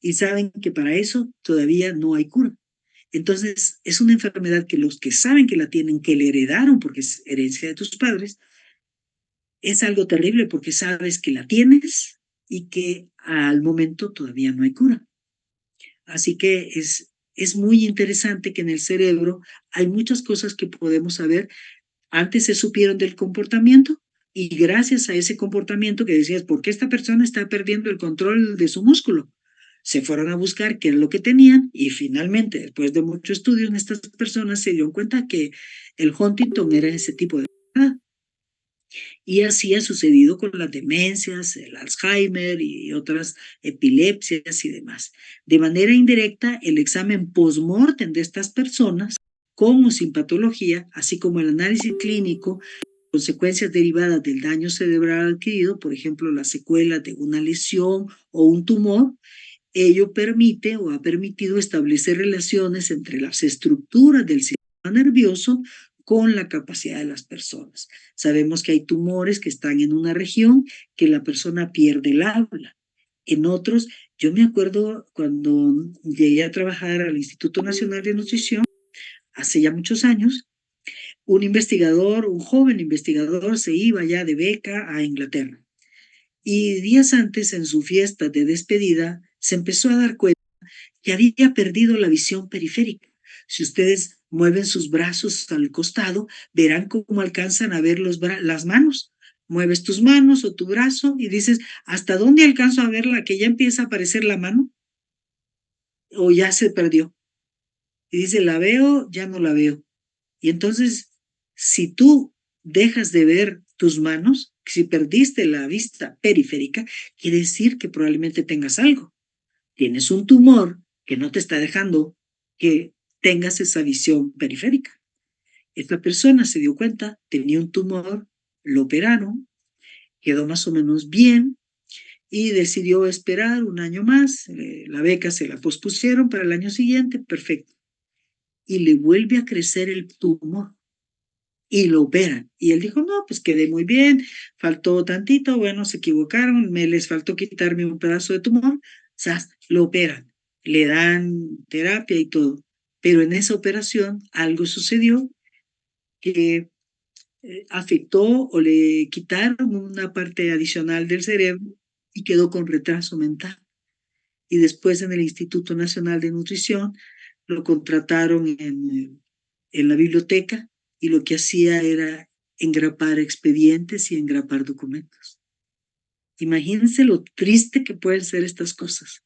Speaker 2: Y saben que para eso todavía no hay cura. Entonces, es una enfermedad que los que saben que la tienen, que le heredaron porque es herencia de tus padres, es algo terrible porque sabes que la tienes y que al momento todavía no hay cura. Así que es muy interesante que en el cerebro hay muchas cosas que podemos saber. Antes se supieron del comportamiento y gracias a ese comportamiento que decías, ¿por qué esta persona está perdiendo el control de su músculo? Se fueron a buscar qué era lo que tenían y finalmente, después de mucho estudio en estas personas, se dieron cuenta que el Huntington era ese tipo de enfermedad. Y así ha sucedido con las demencias, el Alzheimer y otras epilepsias y demás. De manera indirecta, el examen post-mortem de estas personas, con o sin patología, así como el análisis clínico, consecuencias derivadas del daño cerebral adquirido, por ejemplo, la secuela de una lesión o un tumor, ello permite o ha permitido establecer relaciones entre las estructuras del sistema nervioso con la capacidad de las personas. Sabemos que hay tumores que están en una región que la persona pierde el habla. En otros, yo me acuerdo cuando llegué a trabajar al Instituto Nacional de Nutrición, hace ya muchos años, un investigador, un joven investigador, se iba ya de beca a Inglaterra. Y días antes, en su fiesta de despedida, se empezó a dar cuenta que había perdido la visión periférica. Si ustedes mueven sus brazos al costado, verán cómo alcanzan a ver las manos. Mueves tus manos o tu brazo y dices, ¿hasta dónde alcanzo a verla? Que ya empieza a aparecer la mano o ya se perdió. Y dice, la veo, ya no la veo. Y entonces, si tú dejas de ver tus manos, si perdiste la vista periférica, quiere decir que probablemente tengas algo. Tienes un tumor que no te está dejando que tengas esa visión periférica. Esta persona se dio cuenta, tenía un tumor, lo operaron, quedó más o menos bien y decidió esperar un año más. La beca se la pospusieron para el año siguiente, perfecto. Y le vuelve a crecer el tumor y lo operan. Y él dijo, no, pues quedé muy bien, faltó tantito, bueno, se equivocaron, me les faltó quitarme un pedazo de tumor, o sea, lo operan, le dan terapia y todo. Pero en esa operación algo sucedió que afectó o le quitaron una parte adicional del cerebro y quedó con retraso mental. Y después en el Instituto Nacional de Nutrición lo contrataron en la biblioteca y lo que hacía era engrapar expedientes y engrapar documentos. Imagínense lo triste que pueden ser estas cosas.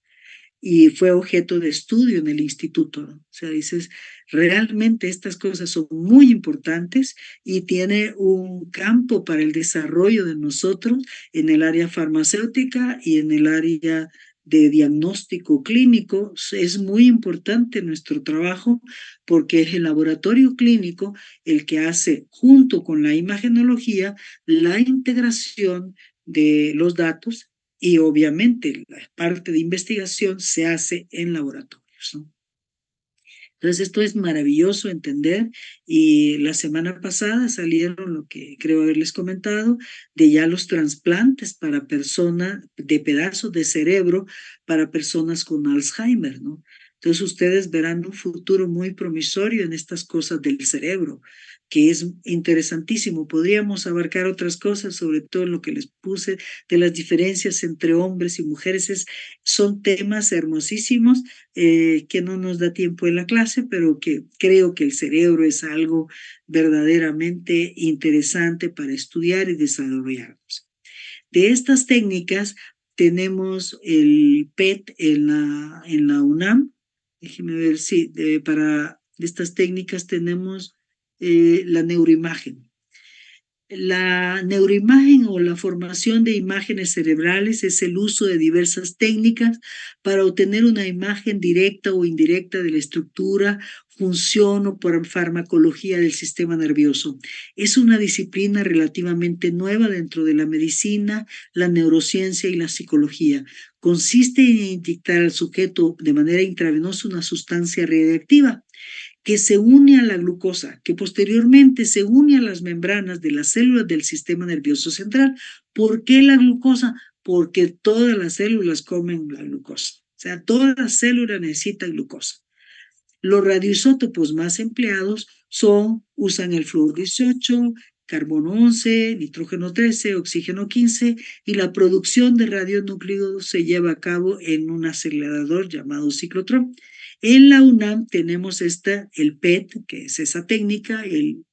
Speaker 2: y fue objeto de estudio en el instituto, ¿no? O sea, dices, realmente estas cosas son muy importantes y tiene un campo para el desarrollo de nosotros en el área farmacéutica y en el área de diagnóstico clínico. Es muy importante nuestro trabajo porque es el laboratorio clínico el que hace, junto con la imagenología, la integración de los datos y obviamente la parte de investigación se hace en laboratorios, ¿no? Entonces esto es maravilloso entender y la semana pasada salieron lo que creo haberles comentado de ya los trasplantes para personas de pedazos de cerebro para personas con Alzheimer, ¿no? Entonces ustedes verán un futuro muy promisorio en estas cosas del cerebro, que es interesantísimo. Podríamos abarcar otras cosas, sobre todo lo que les puse de las diferencias entre hombres y mujeres. Son temas hermosísimos que no nos da tiempo en la clase, pero que creo que el cerebro es algo verdaderamente interesante para estudiar y desarrollarnos. De estas técnicas tenemos el PET en la UNAM. Déjenme ver si para estas técnicas tenemos la neuroimagen. La neuroimagen o la formación de imágenes cerebrales es el uso de diversas técnicas para obtener una imagen directa o indirecta de la estructura, función o por farmacología del sistema nervioso. Es una disciplina relativamente nueva dentro de la medicina, la neurociencia y la psicología. Consiste en inyectar al sujeto de manera intravenosa una sustancia radiactiva que se une a la glucosa, que posteriormente se une a las membranas de las células del sistema nervioso central. ¿Por qué la glucosa? Porque todas las células comen la glucosa. O sea, todas las células necesitan glucosa. Los radioisótopos más empleados usan el flúor 18, carbono 11, nitrógeno 13, oxígeno 15 y la producción de radionúclidos se lleva a cabo en un acelerador llamado ciclotrón. En la UNAM tenemos el PET, que es esa técnica, el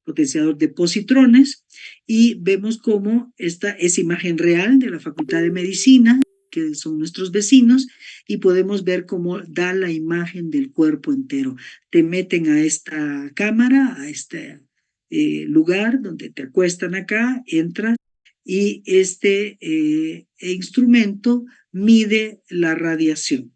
Speaker 2: potenciador de positrones, y vemos cómo esta es imagen real de la Facultad de Medicina, que son nuestros vecinos, y podemos ver cómo da la imagen del cuerpo entero. Te meten a esta cámara, a este lugar donde te acuestan acá, entras, y este instrumento mide la radiación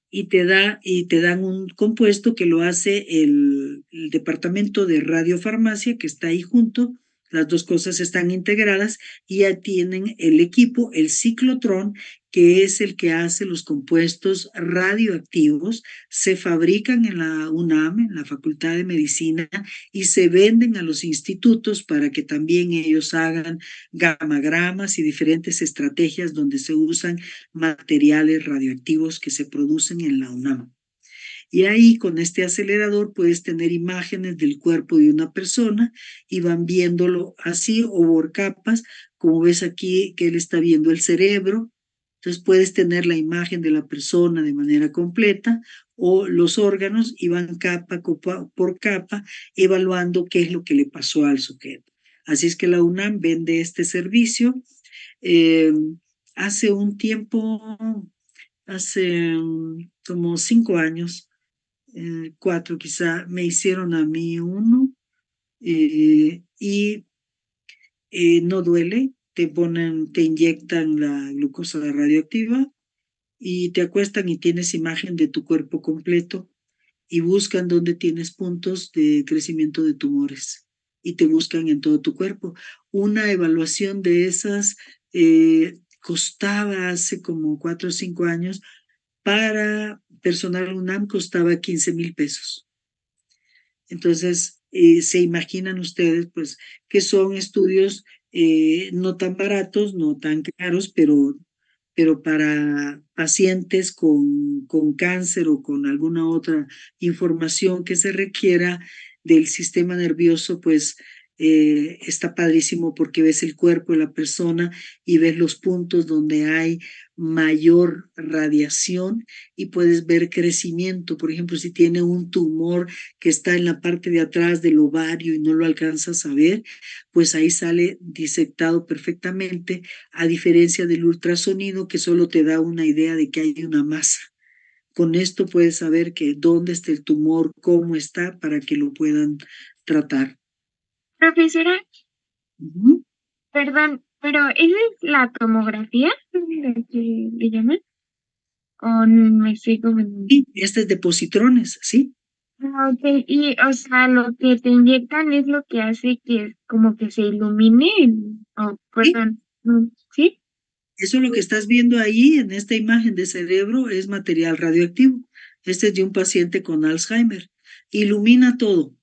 Speaker 2: y te dan un compuesto que lo hace el departamento de radiofarmacia que está ahí junto. Las dos cosas están integradas y ya tienen el equipo, el ciclotrón, que es el que hace los compuestos radioactivos. Se fabrican en la UNAM, en la Facultad de Medicina, y se venden a los institutos para que también ellos hagan gamagramas y diferentes estrategias donde se usan materiales radioactivos que se producen en la UNAM. Y ahí con este acelerador puedes tener imágenes del cuerpo de una persona y van viéndolo así o por capas, como ves aquí que él está viendo el cerebro. Entonces puedes tener la imagen de la persona de manera completa o los órganos y van capa por capa evaluando qué es lo que le pasó al sujeto. Así es que la UNAM vende este servicio. Eh, hace un tiempo, hace como 5 años, 4 quizá, me hicieron a mí uno y no duele, te inyectan la glucosa radioactiva y te acuestan y tienes imagen de tu cuerpo completo y buscan dónde tienes puntos de crecimiento de tumores y te buscan en todo tu cuerpo. Una evaluación de esas costaba hace como 4 o 5 años para personal UNAM costaba 15,000 pesos. Entonces, se imaginan ustedes, pues, que son estudios no tan baratos, no tan caros, pero para pacientes con cáncer o con alguna otra información que se requiera del sistema nervioso, pues está padrísimo porque ves el cuerpo de la persona y ves los puntos donde hay mayor radiación y puedes ver crecimiento. Por ejemplo, si tiene un tumor que está en la parte de atrás del ovario y no lo alcanzas a ver, pues ahí sale disectado perfectamente, a diferencia del ultrasonido que solo te da una idea de que hay una masa. Con esto puedes saber que dónde está el tumor, cómo está, para que lo puedan tratar.
Speaker 3: Profesora,
Speaker 2: Ujú.
Speaker 3: perdón, pero ¿esa es la tomografía? ¿La que le llaman? ¿O me estoy confundiendo?
Speaker 2: Y este es de positrones, ¿sí?
Speaker 3: Ah, ok, y o sea, lo que te inyectan es lo que hace que como que se ilumine, oh,
Speaker 2: Sí,
Speaker 3: perdón, ¿sí?
Speaker 2: eso lo que estás viendo ahí en esta imagen de cerebro es material radioactivo. Este es de un paciente con Alzheimer. Ilumina todo,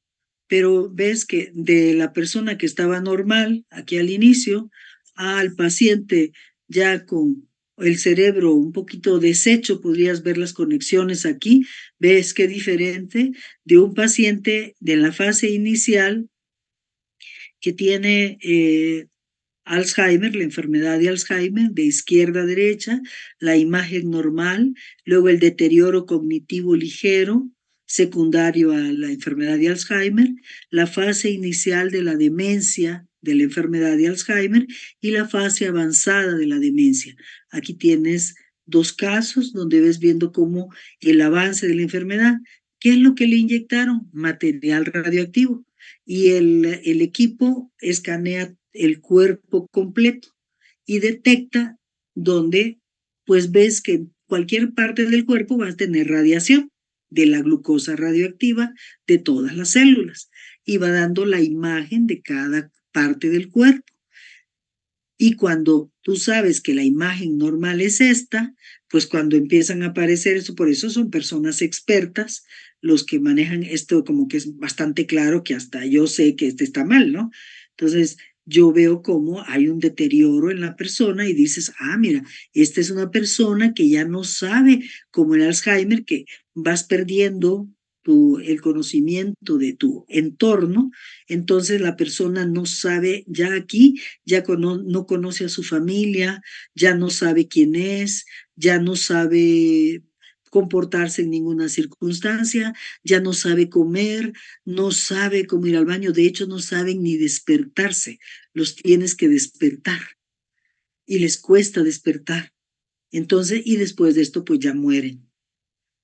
Speaker 2: pero ves que de la persona que estaba normal aquí al inicio al paciente ya con el cerebro un poquito deshecho, podrías ver las conexiones aquí, ves que diferente de un paciente de la fase inicial que tiene Alzheimer, la enfermedad de Alzheimer, de izquierda a derecha, la imagen normal, luego el deterioro cognitivo ligero, secundario a la enfermedad de Alzheimer, la fase inicial de la demencia de la enfermedad de Alzheimer y la fase avanzada de la demencia. Aquí tienes dos casos donde ves viendo cómo el avance de la enfermedad. ¿Qué es lo que le inyectaron? Material radioactivo. Y el equipo escanea el cuerpo completo y detecta donde pues ves que en cualquier parte del cuerpo va a tener radiación de la glucosa radioactiva de todas las células y va dando la imagen de cada parte del cuerpo. Y cuando tú sabes que la imagen normal es esta, pues cuando empiezan a aparecer eso, por eso son personas expertas los que manejan esto, como que es bastante claro que hasta yo sé que este está mal, ¿no? Entonces, yo veo cómo hay un deterioro en la persona y dices, ah, mira, esta es una persona que ya no sabe, como el Alzheimer, que vas perdiendo el conocimiento de tu entorno, entonces la persona no sabe, ya aquí ya no conoce a su familia, ya no sabe quién es, ya no sabe comportarse en ninguna circunstancia, ya no sabe comer, no sabe cómo ir al baño, de hecho no saben ni despertarse, los tienes que despertar y les cuesta despertar. Entonces, y después de esto, pues ya mueren.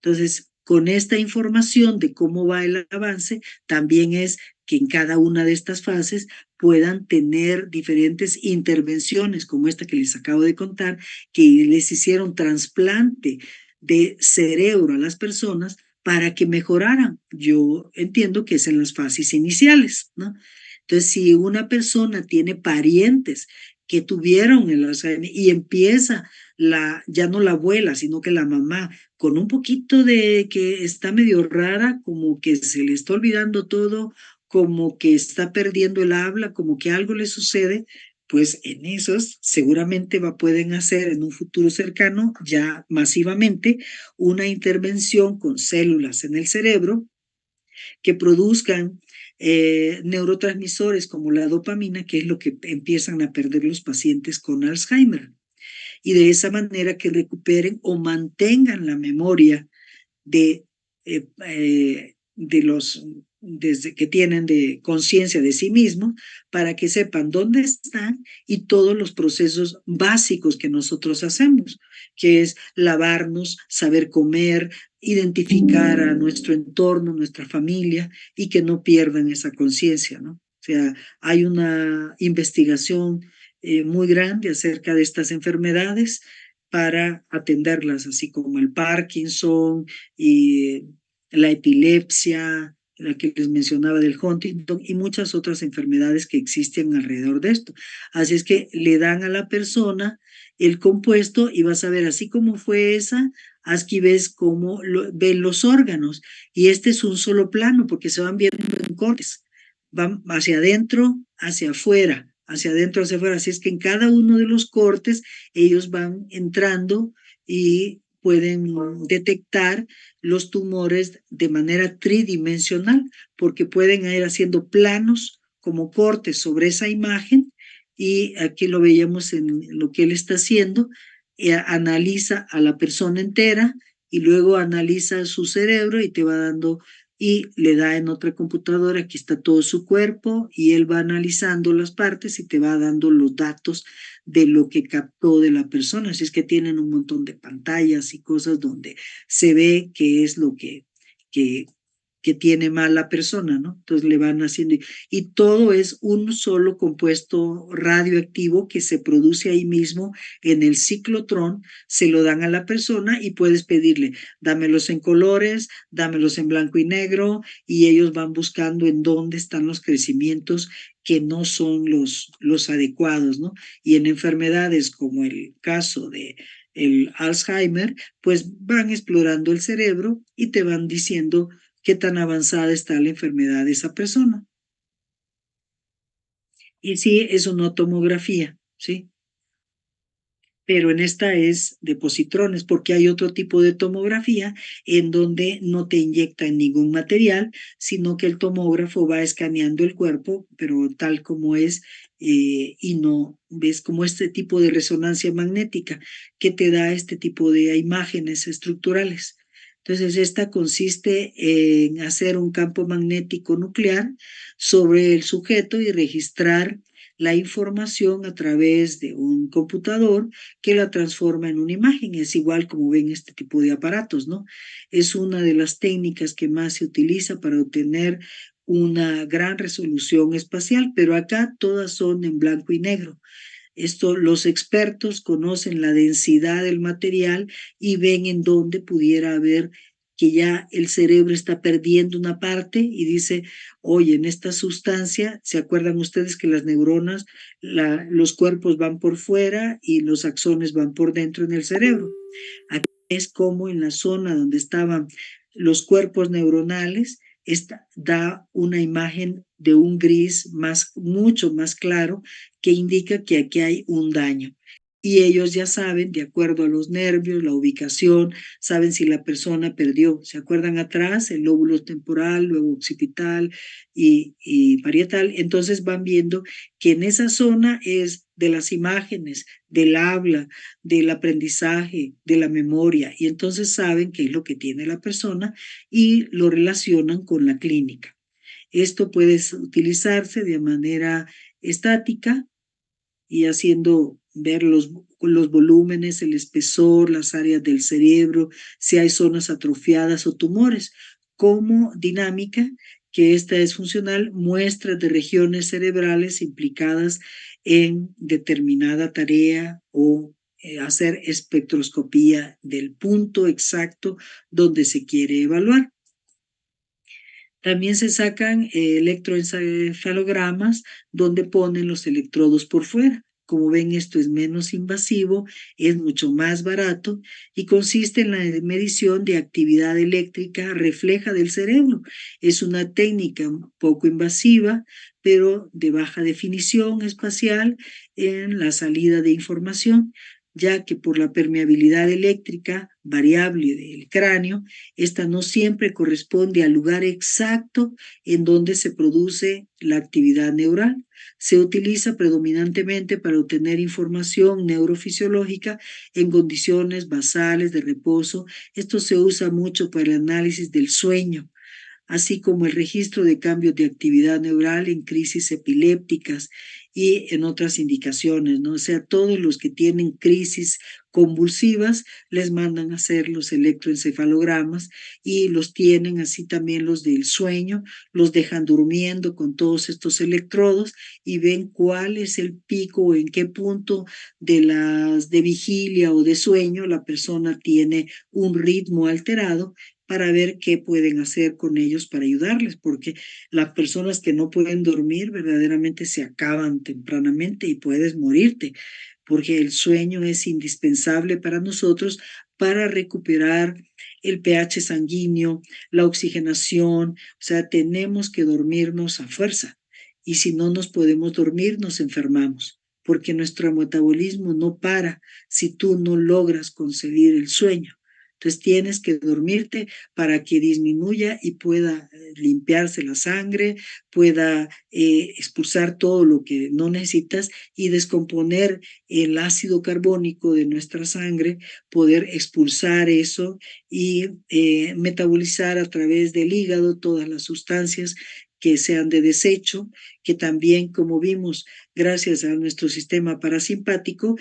Speaker 2: Entonces, con esta información de cómo va el avance, también es que en cada una de estas fases puedan tener diferentes intervenciones, como esta que les acabo de contar, que les hicieron trasplante de cerebro a las personas para que mejoraran. Yo entiendo que es en las fases iniciales, ¿no? Entonces, si una persona tiene parientes que tuvieron el Alzheimer y empieza ya no la abuela, sino que la mamá con un poquito de que está medio rara, como que se le está olvidando todo, como que está perdiendo el habla, como que algo le sucede, pues en esos seguramente pueden hacer en un futuro cercano ya masivamente una intervención con células en el cerebro que produzcan neurotransmisores como la dopamina, que es lo que empiezan a perder los pacientes con Alzheimer. Y de esa manera que recuperen o mantengan la memoria de los desde que tienen de conciencia de sí mismos para que sepan dónde están y todos los procesos básicos que nosotros hacemos, que es lavarnos, saber comer, identificar a nuestro entorno, nuestra familia y que no pierdan esa conciencia, ¿no? O sea, hay una investigación muy grande acerca de estas enfermedades para atenderlas, así como el Parkinson y la epilepsia, la que les mencionaba del Huntington y muchas otras enfermedades que existen alrededor de esto. Así es que le dan a la persona el compuesto y vas a ver, así como fue esa, aquí ves cómo ven los órganos. Y este es un solo plano porque se van viendo en cortes, van hacia adentro, hacia afuera, hacia adentro, hacia afuera. Así es que en cada uno de los cortes ellos van entrando y pueden detectar los tumores de manera tridimensional, porque pueden ir haciendo planos como cortes sobre esa imagen, y aquí lo veíamos en lo que él está haciendo, analiza a la persona entera y luego analiza su cerebro y te va dando, y le da en otra computadora, aquí está todo su cuerpo, y él va analizando las partes y te va dando los datos de lo que captó de la persona. Así es que tienen un montón de pantallas y cosas donde se ve qué es lo que tiene mal la persona, ¿no? Entonces le van haciendo, y todo es un solo compuesto radioactivo que se produce ahí mismo en el ciclotrón, se lo dan a la persona y puedes pedirle, dámelos en colores, dámelos en blanco y negro, y ellos van buscando en dónde están los crecimientos que no son los adecuados, ¿no? Y en enfermedades como el caso de el Alzheimer, pues van explorando el cerebro y te van diciendo qué tan avanzada está la enfermedad de esa persona. Y sí, es una tomografía, ¿sí? Pero en esta es de positrones, porque hay otro tipo de tomografía en donde no te inyectan ningún material, sino que el tomógrafo va escaneando el cuerpo, pero tal como es, y no ves como este tipo de resonancia magnética que te da este tipo de imágenes estructurales. Entonces, esta consiste en hacer un campo magnético nuclear sobre el sujeto y registrar la información a través de un computador que la transforma en una imagen. Es igual como ven este tipo de aparatos, ¿no? Es una de las técnicas que más se utiliza para obtener una gran resolución espacial, pero acá todas son en blanco y negro. Esto, los expertos conocen la densidad del material y ven en dónde pudiera haber que ya el cerebro está perdiendo una parte y dice, oye, en esta sustancia, ¿se acuerdan ustedes que las neuronas, los cuerpos van por fuera y los axones van por dentro en el cerebro? Aquí es como en la zona donde estaban los cuerpos neuronales, da una imagen de un gris mucho más claro, que indica que aquí hay un daño. Y ellos ya saben, de acuerdo a los nervios, la ubicación, saben si la persona perdió. ¿Se acuerdan atrás? El lóbulo temporal, luego occipital y parietal. Entonces van viendo que en esa zona es de las imágenes, del habla, del aprendizaje, de la memoria. Y entonces saben qué es lo que tiene la persona y lo relacionan con la clínica. Esto puede utilizarse de manera estática y haciendo ver los volúmenes, el espesor, las áreas del cerebro, si hay zonas atrofiadas o tumores, como dinámica, que esta es funcional, muestras de regiones cerebrales implicadas en determinada tarea o hacer espectroscopía del punto exacto donde se quiere evaluar. También se sacan electroencefalogramas donde ponen los electrodos por fuera. Como ven, esto es menos invasivo, es mucho más barato y consiste en la medición de actividad eléctrica refleja del cerebro. Es una técnica poco invasiva, pero de baja definición espacial en la salida de información, ya que por la permeabilidad eléctrica variable del cráneo, esta no siempre corresponde al lugar exacto en donde se produce la actividad neural. Se utiliza predominantemente para obtener información neurofisiológica en condiciones basales de reposo. Esto se usa mucho para el análisis del sueño, así como el registro de cambios de actividad neural en crisis epilépticas y en otras indicaciones, ¿no? O sea, todos los que tienen crisis convulsivas les mandan a hacer los electroencefalogramas y los tienen así también los del sueño, los dejan durmiendo con todos estos electrodos y ven cuál es el pico o en qué punto de vigilia o de sueño la persona tiene un ritmo alterado para ver qué pueden hacer con ellos para ayudarles, porque las personas que no pueden dormir verdaderamente se acaban tempranamente y puedes morirte, porque el sueño es indispensable para nosotros para recuperar el pH sanguíneo, la oxigenación, o sea, tenemos que dormirnos a fuerza. Y si no nos podemos dormir, nos enfermamos, porque nuestro metabolismo no para si tú no logras concebir el sueño. Entonces tienes que dormirte para que disminuya y pueda limpiarse la sangre, pueda expulsar todo lo que no necesitas y descomponer el ácido carbónico de nuestra sangre, poder expulsar eso y metabolizar a través del hígado todas las sustancias que sean de desecho, que también, como vimos, gracias a nuestro sistema parasimpático,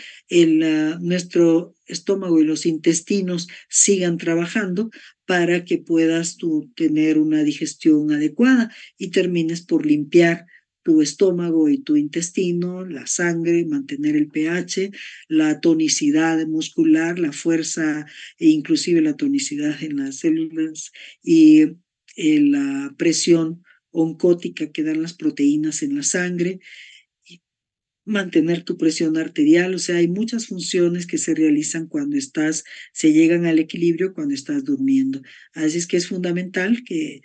Speaker 2: nuestro estómago y los intestinos sigan trabajando para que puedas tú tener una digestión adecuada y termines por limpiar tu estómago y tu intestino, la sangre, mantener el pH, la tonicidad muscular, la fuerza e inclusive la tonicidad en las células y la presión oncótica que dan las proteínas en la sangre, y mantener tu presión arterial. O sea, hay muchas funciones que se realizan cuando se llegan al equilibrio cuando estás durmiendo. Así es que es fundamental que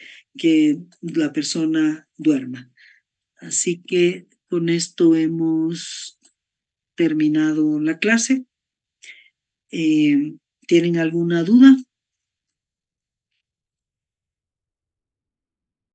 Speaker 2: la persona duerma. Así que con esto hemos terminado la clase. ¿Tienen alguna duda?